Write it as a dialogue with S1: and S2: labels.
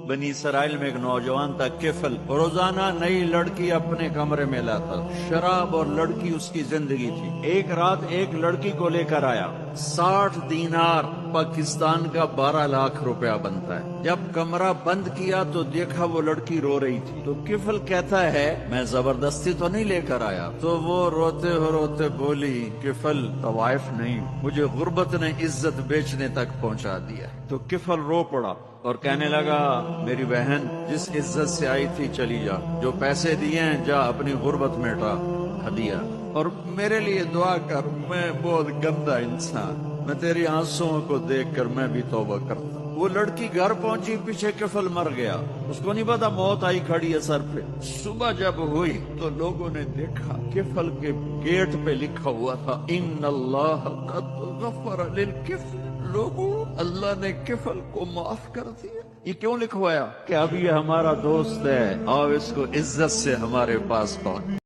S1: بنی اسرائیل میں ایک نوجوان تھا کفل، روزانہ نئی لڑکی اپنے کمرے میں لاتا، شراب اور لڑکی اس کی زندگی تھی۔ ایک رات ایک لڑکی کو لے کر آیا، 60 دینار پاکستان کا 12 لاکھ روپیہ بنتا ہے۔ جب کمرہ بند کیا تو دیکھا وہ لڑکی رو رہی تھی، تو کفل کہتا ہے میں زبردستی تو نہیں لے کر آیا؟ تو وہ روتے بولی کفل طوائف نہیں، مجھے غربت نے عزت بیچنے تک پہنچا دیا۔ تو کفل رو پڑا اور کہنے لگا میری بہن جس عزت سے آئی تھی چلی جا، جو پیسے دیے ہیں جا اپنی غربت مٹا، ہدیہ، اور میرے لیے دعا کر، میں بہت گندا انسان، میں تیری آنسوؤں کو دیکھ کر میں بھی توبہ کرتا۔ وہ لڑکی گھر پہنچی، پیچھے کفل مر گیا، اس کو نہیں پتا موت آئی کھڑی ہے سر پہ۔ صبح جب ہوئی تو لوگوں نے دیکھا کفل کے گیٹ پہ لکھا ہوا تھا ان اللہ قد غفر للکفل، لوگوں اللہ نے کفل کو معاف کر دیا۔ یہ کیوں لکھوایا؟ کہ اب یہ ہمارا دوست ہے، آؤ اس کو عزت سے ہمارے پاس پہنچ۔